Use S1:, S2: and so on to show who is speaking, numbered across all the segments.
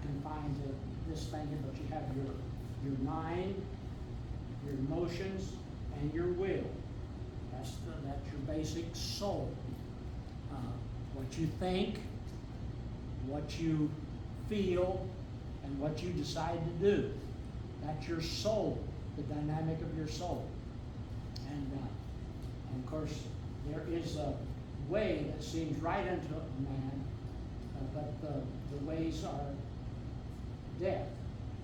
S1: confined to this thing here, but you have your mind, your emotions, and your will. That's your basic soul. What you think, what you feel, and what you decide to do. That's your soul, the dynamic of your soul. And of course, there is a way that seems right unto a man, but the ways are death.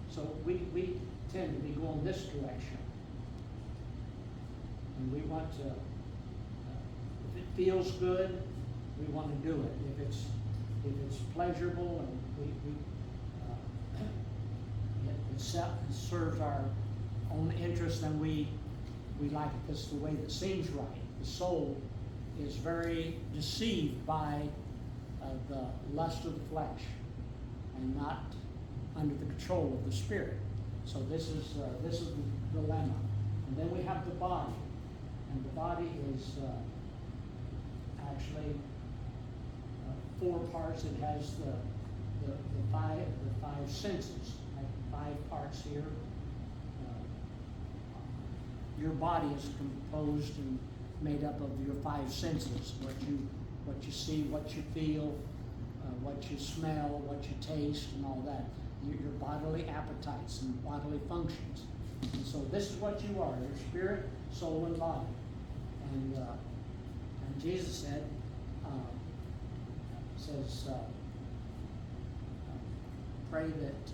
S1: So we tend to be going this direction. And we want to, if it feels good, we want to do it. If it's pleasurable and it serves our own interest, then we like it. This is the way that seems right. The soul is very deceived by the lust of the flesh and not under the control of the spirit. So this is the dilemma. And then we have the body, and the body is actually 4 parts. It has the five senses, like 5 parts here. Your body is composed and made up of your 5 senses: what you see, what you feel, what you smell, what you taste, and all that. Your bodily appetites and bodily functions. And so this is what you are: your spirit, soul, and body. And Jesus says, pray that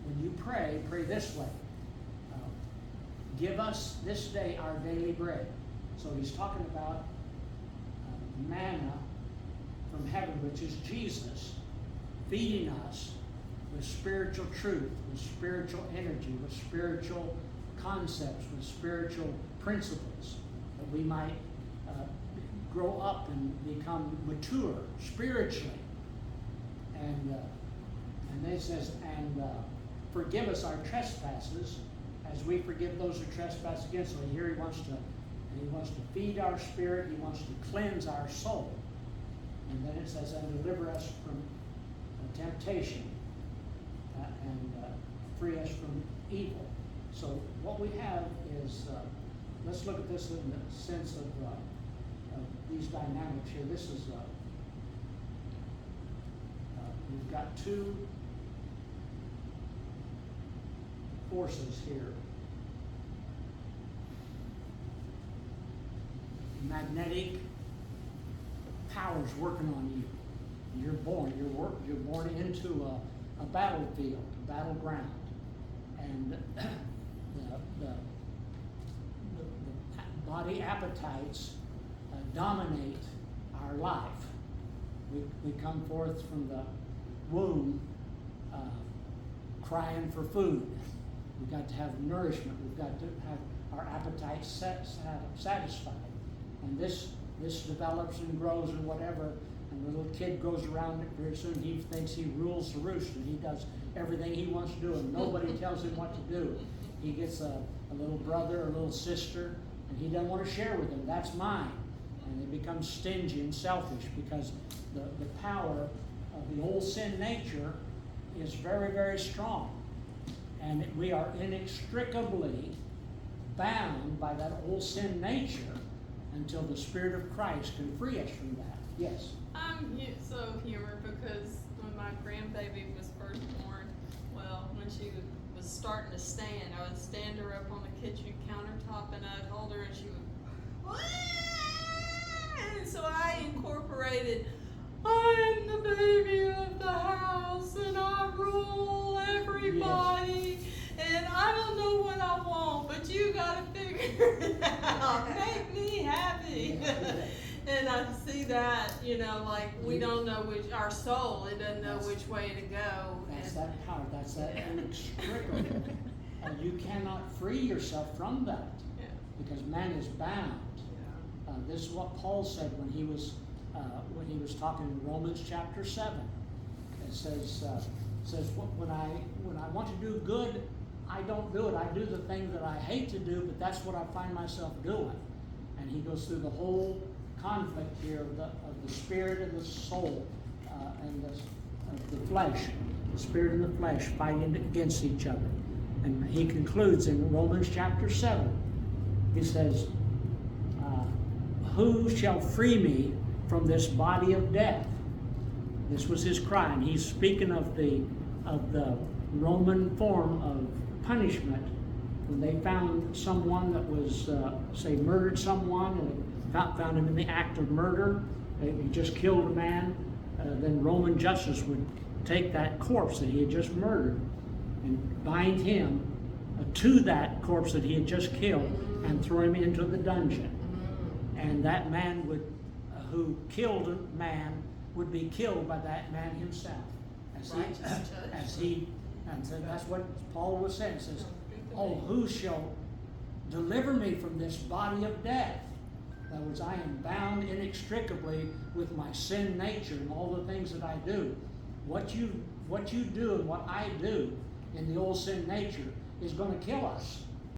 S1: when you pray this way: give us this day our daily bread. So he's talking about manna from heaven, which is Jesus, feeding us with spiritual truth, with spiritual energy, with spiritual concepts, with spiritual principles, that we might grow up and become mature spiritually. And then it says, and forgive us our trespasses as we forgive those who trespass against us. So here he wants to feed our spirit. He wants to cleanse our soul. And then it says, and deliver us from temptation and free us from evil. So what we have is, let's look at this in the sense of these dynamics here. This is, we've got 2 forces here. Magnetic powers working on you. You're born into a battlefield, a battleground, and the body appetites dominate our life. We come forth from the womb crying for food. We've got to have nourishment. We've got to have our appetites satisfied. And this develops and grows and whatever. And the little kid goes around it very soon. He thinks he rules the roost, and he does everything he wants to do, and nobody tells him what to do. He gets a little brother or a little sister, and he doesn't want to share with them. That's mine. And they become stingy and selfish because the power of the old sin nature is very, very strong. And we are inextricably bound by that old sin nature until the Spirit of Christ can free us from that. Yes?
S2: I'm so humored because when my grandbaby was first born, well, when she was starting to stand, I would stand her up on the kitchen countertop and I'd hold her and she would, and so I incorporated, I'm the baby of the house and I rule everybody. Yes. And I don't know what I want, but you gotta figure it out. Make me happy. And I see that, like we don't know which, our soul, it doesn't know which way to go.
S1: That's that power, that's that inextricable. And you cannot free yourself from that. Yeah. Because man is bound. Yeah. This is what Paul said when he was talking in Romans chapter 7. It says when I want to do good, I don't do it. I do the thing that I hate to do, but that's what I find myself doing. And he goes through the whole conflict here of the spirit and the soul and of the flesh. the spirit and the flesh fighting against each other. And he concludes in Romans chapter 7. He says, who shall free me from this body of death? This was his cry, and he's speaking of the Roman form of punishment. When they found someone that was, say, murdered someone, and found him in the act of murder, he just killed a man, then Roman justice would take that corpse that he had just murdered and bind him to that corpse that he had just killed and throw him into the dungeon. And that man who killed a man would be killed by that man himself. And so that's what Paul was saying. He says, oh, who shall deliver me from this body of death? In other words, I am bound inextricably with my sin nature and all the things that I do. What you do and what I do in the old sin nature is going to kill us.